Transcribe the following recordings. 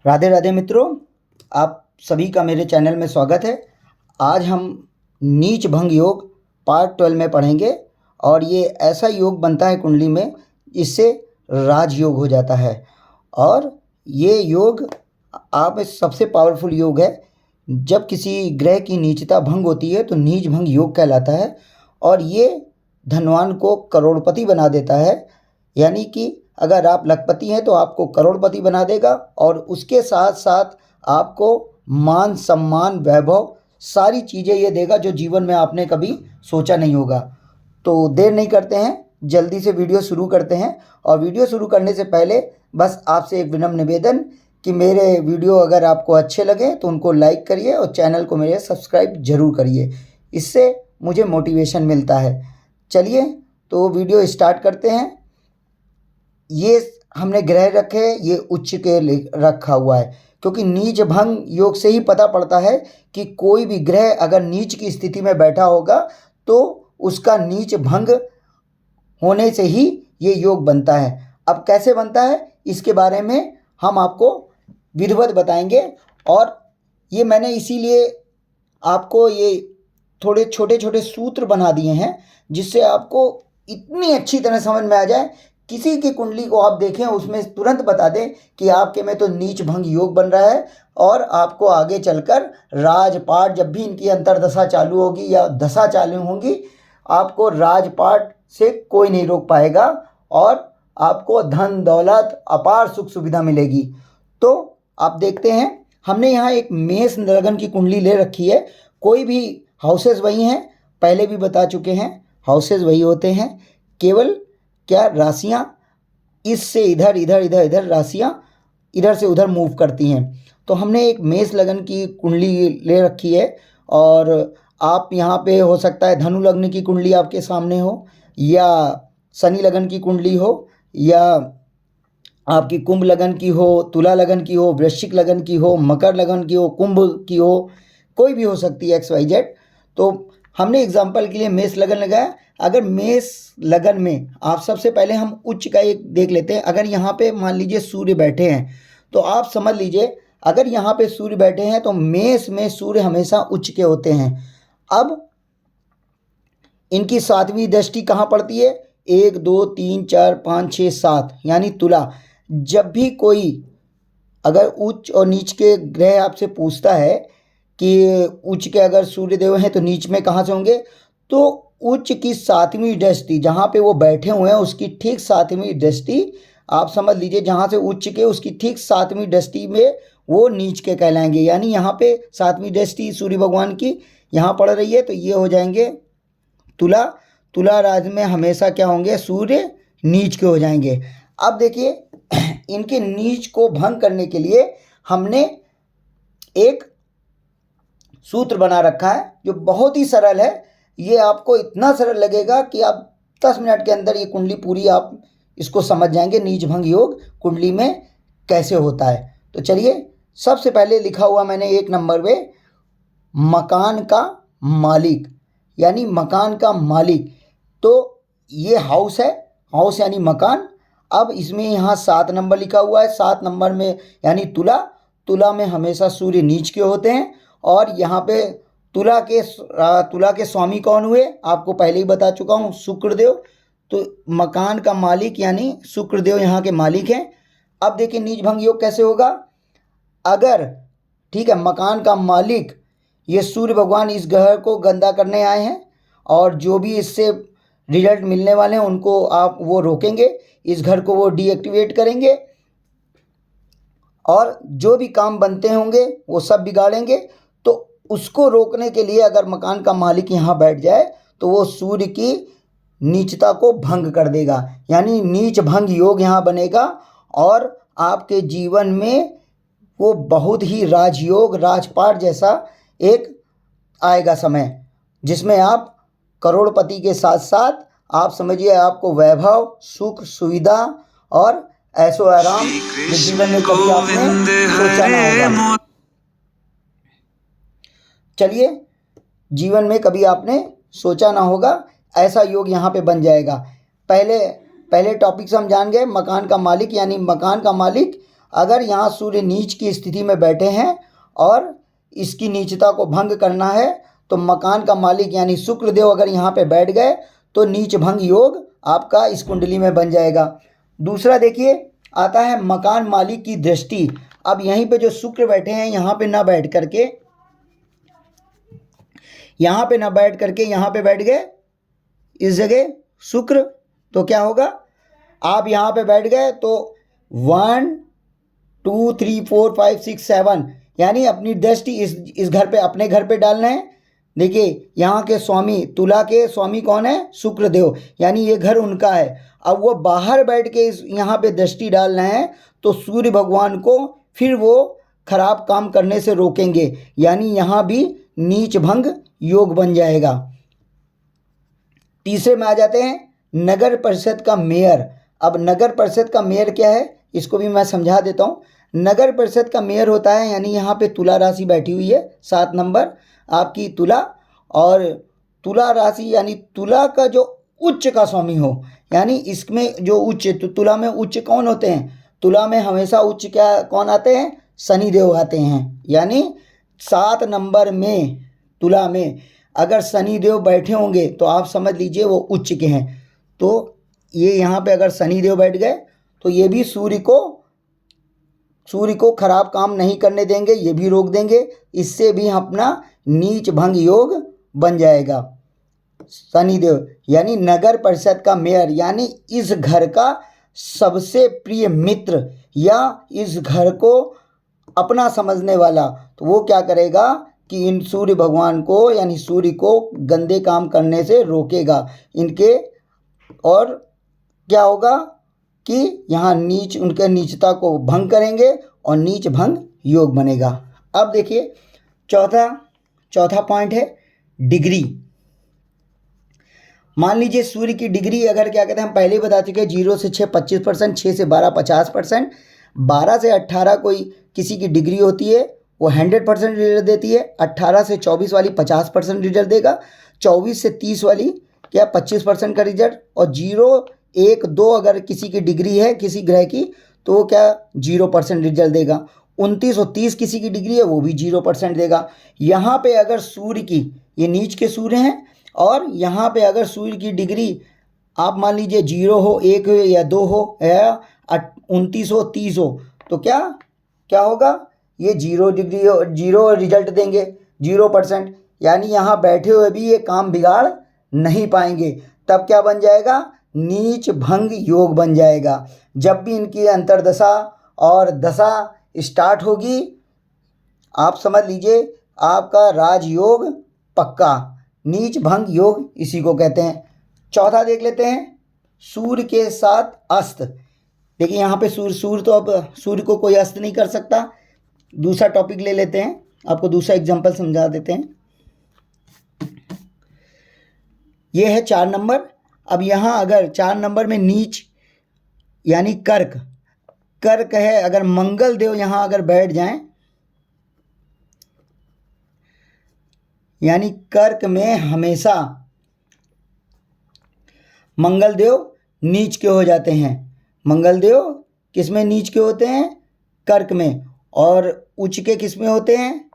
राधे राधे मित्रों, आप सभी का मेरे चैनल में स्वागत है। आज हम नीच भंग योग पार्ट 12 में पढ़ेंगे और ये ऐसा योग बनता है कुंडली में, इससे राजयोग हो जाता है। और ये योग आप सबसे पावरफुल योग है। जब किसी ग्रह की नीचता भंग होती है तो नीच भंग योग कहलाता है और ये धनवान को करोड़पति बना देता है। यानी कि अगर आप लखपति हैं तो आपको करोड़पति बना देगा और उसके साथ साथ आपको मान सम्मान वैभव सारी चीज़ें ये देगा जो जीवन में आपने कभी सोचा नहीं होगा। तो देर नहीं करते हैं, जल्दी से वीडियो शुरू करते हैं। और वीडियो शुरू करने से पहले बस आपसे एक विनम्र निवेदन कि मेरे वीडियो अगर आपको अच्छे लगे तो उनको लाइक करिए और चैनल को मेरे सब्सक्राइब ज़रूर करिए, इससे मुझे मोटिवेशन मिलता है। चलिए तो वीडियो स्टार्ट करते हैं। ये हमने ग्रह रखे, ये उच्च के रखा हुआ है क्योंकि नीच भंग योग से ही पता पड़ता है कि कोई भी ग्रह अगर नीच की स्थिति में बैठा होगा तो उसका नीच भंग होने से ही ये योग बनता है। अब कैसे बनता है इसके बारे में हम आपको विधिवत बताएंगे। और ये मैंने इसीलिए आपको ये थोड़े छोटे छोटे सूत्र बना दिए हैं जिससे आपको इतनी अच्छी तरह समझ में आ जाए। किसी की कुंडली को आप देखें उसमें तुरंत बता दें कि आपके में तो नीच भंग योग बन रहा है और आपको आगे चलकर राजपाट, जब भी इनकी अंतरदशा चालू होगी या दशा चालू होगी, आपको राजपाट से कोई नहीं रोक पाएगा और आपको धन दौलत अपार सुख सुविधा मिलेगी। तो आप देखते हैं, हमने यहाँ एक मेष लगन की कुंडली ले रखी है। कोई भी हाउसेस वही हैं, पहले भी बता चुके हैं, हाउसेस वही होते हैं। केवल क्या राशियाँ इससे इधर इधर इधर इधर राशियाँ इधर से उधर मूव करती हैं। तो हमने एक मेष लगन की कुंडली ले रखी है और आप यहाँ पे हो सकता है धनु लग्न की कुंडली आपके सामने हो या शनि लगन की कुंडली हो या आपकी कुंभ लगन की हो, तुला लगन की हो, वृश्चिक लगन की हो, मकर लगन की हो, कुंभ की हो, कोई भी हो सकती है XYZ। तो हमने एग्जाम्पल के लिए मेष लगन लगाया। अगर मेष लगन में आप सबसे पहले हम उच्च का एक देख लेते हैं। अगर यहाँ पे मान लीजिए सूर्य बैठे हैं तो आप समझ लीजिए, अगर यहाँ पे सूर्य बैठे हैं तो मेष में सूर्य हमेशा उच्च के होते हैं। अब इनकी 7वीं दृष्टि कहाँ पड़ती है? 1 2 3 4 5 6 7 यानी तुला। जब भी कोई अगर उच्च और नीच के ग्रह आपसे पूछता है कि उच्च के अगर सूर्यदेव हैं तो नीच में कहाँ से होंगे, तो उच्च की 7वीं दृष्टि जहाँ पे वो बैठे हुए हैं उसकी ठीक 7वीं दृष्टि आप समझ लीजिए, जहाँ से उच्च के उसकी ठीक 7वीं दृष्टि में वो नीच के कहलाएंगे। यानी यहाँ पे 7वीं दृष्टि सूर्य भगवान की यहाँ पड़ रही है तो ये हो जाएंगे तुला। तुला राशि में हमेशा क्या होंगे? सूर्य नीच के हो जाएंगे। अब देखिए इनके नीच को भंग करने के लिए हमने एक सूत्र बना रखा है जो बहुत ही सरल है। ये आपको इतना सरल लगेगा कि आप 10 मिनट के अंदर ये कुंडली पूरी आप इसको समझ जाएंगे, नीच भंग योग कुंडली में कैसे होता है। तो चलिए, सबसे पहले लिखा हुआ मैंने 1 नंबर पे मकान का मालिक, यानी मकान का मालिक। तो ये हाउस है, हाउस यानी मकान। अब इसमें यहाँ 7 नंबर लिखा हुआ है। 7 नंबर में यानी तुला। तुला में हमेशा सूर्य नीच के होते हैं और यहाँ पे तुला के स्वामी कौन हुए आपको पहले ही बता चुका हूँ, शुक्रदेव। तो मकान का मालिक यानी शुक्रदेव यहाँ के मालिक हैं। अब देखिए नीच भंग योग कैसे होगा। अगर ठीक है, मकान का मालिक ये सूर्य भगवान इस ग्रह को गंदा करने आए हैं और जो भी इससे रिजल्ट मिलने वाले हैं उनको आप वो रोकेंगे, इस घर को वो डीएक्टिवेट करेंगे और जो भी काम बनते होंगे वो सब बिगाड़ेंगे। तो उसको रोकने के लिए अगर मकान का मालिक यहाँ बैठ जाए तो वो सूर्य की नीचता को भंग कर देगा, यानी नीच भंग योग यहाँ बनेगा और आपके जीवन में वो बहुत ही राजयोग, राजपाट जैसा एक आएगा समय जिसमें आप करोड़पति के साथ साथ आप समझिए आपको वैभव, सुख, सुविधा और ऐशो आराम जीवन में कभी आपने सोचा ना होगा। चलिए, जीवन में कभी आपने सोचा ना होगा ऐसा योग यहाँ पे बन जाएगा। पहले टॉपिक से हम जान गए मकान का मालिक, यानी मकान का मालिक अगर यहाँ सूर्य नीच की स्थिति में बैठे हैं और इसकी नीचता को भंग करना है तो मकान का मालिक यानी शुक्रदेव अगर यहाँ पे बैठ गए तो नीच भंग योग आपका इस कुंडली में बन जाएगा। दूसरा देखिए आता है मकान मालिक की दृष्टि। अब यहीं पे जो शुक्र बैठे हैं यहाँ पे ना बैठ करके यहाँ पे बैठ गए इस जगह शुक्र, तो क्या होगा, आप यहाँ पे बैठ गए तो 1 2 3 4 5 6 7 यानी अपनी दृष्टि इस घर पे, अपने घर पे डालना है। देखिए यहाँ के स्वामी, तुला के स्वामी कौन है, शुक्रदेव, यानी ये घर उनका है। अब वो बाहर बैठ के इस यहाँ पे दृष्टि डाल रहे हैं तो सूर्य भगवान को फिर वो खराब काम करने से रोकेंगे, यानी यहाँ भी नीच भंग योग बन जाएगा। तीसरे में आ जाते हैं नगर परिषद का मेयर। अब नगर परिषद का मेयर क्या है इसको भी मैं समझा देता हूँ। नगर परिषद का मेयर होता है, यानी यहाँ पे तुला राशि बैठी हुई है, 7 नंबर आपकी तुला, और तुला राशि यानी तुला का जो उच्च का स्वामी हो, यानी इसमें जो उच्च, तो तुला में उच्च कौन होते हैं, तुला में हमेशा उच्च क्या कौन आते हैं, शनिदेव आते हैं। यानी 7 नंबर में तुला में अगर शनिदेव बैठे होंगे तो आप समझ लीजिए वो उच्च के हैं। तो ये यहाँ पे अगर शनिदेव बैठ गए तो ये भी सूर्य को खराब काम नहीं करने देंगे, ये भी रोक देंगे, इससे भी अपना नीच भंग योग बन जाएगा। शनिदेव यानी नगर परिषद का मेयर, यानी इस घर का सबसे प्रिय मित्र या इस घर को अपना समझने वाला, तो वो क्या करेगा कि इन सूर्य भगवान को यानी सूर्य को गंदे काम करने से रोकेगा इनके, और क्या होगा कि यहाँ उनके नीचता को भंग करेंगे और नीच भंग योग बनेगा। अब देखिए चौथा पॉइंट है डिग्री। मान लीजिए सूर्य की डिग्री अगर क्या कहते हैं, हम पहले ही बता चुके हैं, 0 से 6 25%, 6 से 12 50%, 12 से 18 कोई किसी की डिग्री होती है वो 100% रिजल्ट देती है, 18 से 24 वाली 50% रिजल्ट देगा, 24 से 30 वाली क्या 25% का रिजल्ट, और 0 1 2 अगर किसी की डिग्री है किसी ग्रह की तो वो क्या 0% रिजल्ट देगा, 29 और 30 किसी की डिग्री है वो भी 0% देगा। यहाँ पे अगर सूर्य की, ये नीच के सूर्य हैं, और यहाँ पे अगर सूर्य की डिग्री आप मान लीजिए 0 हो, 1 हो या 2 हो या 29 हो 30 हो, तो क्या होगा, ये 0 डिग्री 0 रिजल्ट देंगे, 0%, यानी यहाँ बैठे हुए भी ये काम बिगाड़ नहीं पाएंगे। तब क्या बन जाएगा, नीच भंग योग बन जाएगा। जब भी इनकी अंतर्दशा और दशा स्टार्ट होगी आप समझ लीजिए आपका राजयोग पक्का, नीच भंग योग इसी को कहते हैं। चौथा देख लेते हैं सूर्य के साथ अस्त। देखिए यहाँ पे सूर्य तो अब सूर्य को कोई अस्त नहीं कर सकता। दूसरा टॉपिक ले लेते हैं, आपको दूसरा एग्जांपल समझा देते हैं। ये है 4 नंबर। अब यहाँ अगर 4 नंबर में नीच यानी कर्क है, अगर मंगल देव यहाँ अगर बैठ जाएं, यानी कर्क में हमेशा मंगल देव नीच के हो जाते हैं। मंगल देव किस में नीच के होते हैं, कर्क में, और उच्च के किस में होते हैं,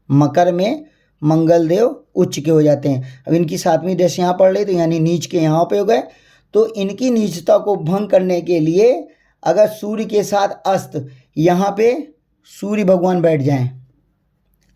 मकर में मंगल देव उच्च के हो जाते हैं। अब इनकी 7वीं दशा यहाँ पढ़ ले तो यानी नीच के यहाँ पे हो गए। तो इनकी नीचता को भंग करने के लिए अगर सूर्य के साथ अस्त यहाँ पे सूर्य भगवान बैठ जाएं,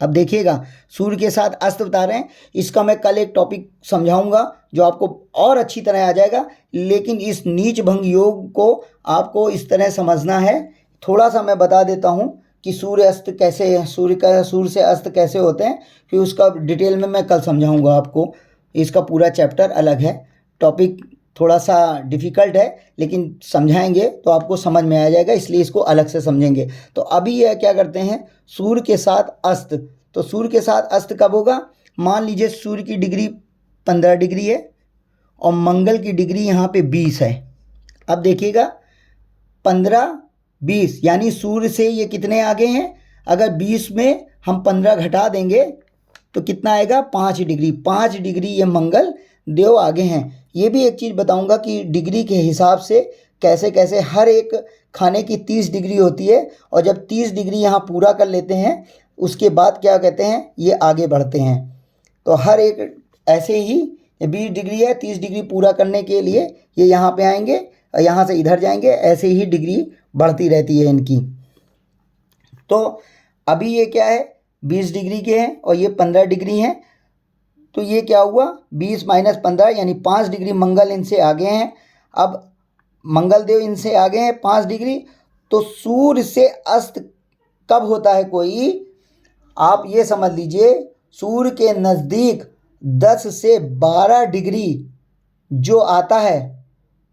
अब देखिएगा सूर्य के साथ अस्त बता रहे हैं, इसका मैं कल एक टॉपिक समझाऊंगा जो आपको और अच्छी तरह आ जाएगा। लेकिन इस नीच भंग योग को आपको इस तरह समझना है। थोड़ा सा मैं बता देता हूँ कि सूर्य अस्त कैसे, सूर्य से अस्त कैसे होते हैं, फिर उसका डिटेल में मैं कल समझाऊंगा आपको। इसका पूरा चैप्टर अलग है, टॉपिक थोड़ा सा डिफ़िकल्ट है लेकिन समझाएंगे तो आपको समझ में आ जाएगा, इसलिए इसको अलग से समझेंगे। तो अभी यह क्या करते हैं, सूर्य के साथ अस्त। तो सूर्य के साथ अस्त कब होगा, मान लीजिए सूर्य की डिग्री 15 डिग्री है और मंगल की डिग्री यहाँ पे 20 है। अब देखिएगा 15 20 यानी सूर्य से ये कितने आगे हैं, अगर 20 में हम 15 घटा देंगे तो कितना आएगा 5 डिग्री। 5 डिग्री ये मंगल देव आगे हैं। ये भी एक चीज़ बताऊंगा कि डिग्री के हिसाब से कैसे कैसे हर एक खाने की 30 डिग्री होती है, और जब 30 डिग्री यहाँ पूरा कर लेते हैं उसके बाद क्या कहते हैं, ये आगे बढ़ते हैं। तो हर एक ऐसे ही 20 डिग्री है, 30 डिग्री पूरा करने के लिए ये यहाँ पे आएंगे और यहाँ से इधर जाएंगे, ऐसे ही डिग्री बढ़ती रहती है इनकी। तो अभी ये क्या है, 20 डिग्री के हैं और ये 15 डिग्री हैं, तो ये क्या हुआ, 20 माइनस 15 यानी 5 डिग्री मंगल इनसे आगे हैं। अब मंगल देव इनसे आगे हैं 5 डिग्री। तो सूर्य से अस्त कब होता है कोई, आप ये समझ लीजिए, सूर्य के नज़दीक 10 से 12 डिग्री जो आता है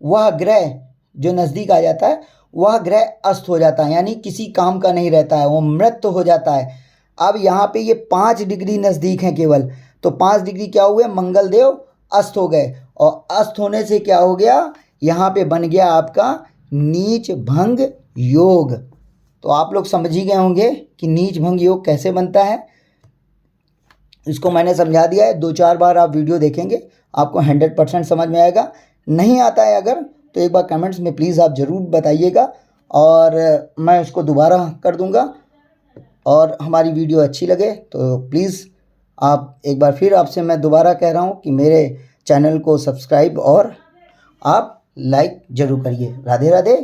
वह ग्रह, जो नज़दीक आ जाता है वह ग्रह अस्त हो जाता है, यानी किसी काम का नहीं रहता है, वो मृत हो जाता है। अब यहाँ पे ये 5 डिग्री नज़दीक हैं केवल, तो 5 डिग्री क्या हुए, मंगल देव अस्त हो गए, और अस्त होने से क्या हो गया, यहाँ पे बन गया आपका नीच भंग योग। तो आप लोग समझ ही गए होंगे कि नीच भंग योग कैसे बनता है। इसको मैंने समझा दिया है, 2-4 बार आप वीडियो देखेंगे आपको 100% समझ में आएगा। नहीं आता है अगर तो एक बार कमेंट्स में प्लीज़ आप ज़रूर बताइएगा, और मैं उसको दोबारा कर दूंगा। और हमारी वीडियो अच्छी लगे तो प्लीज़ आप, एक बार फिर आपसे मैं दोबारा कह रहा हूँ कि मेरे चैनल को सब्सक्राइब और आप लाइक ज़रूर करिए। राधे राधे।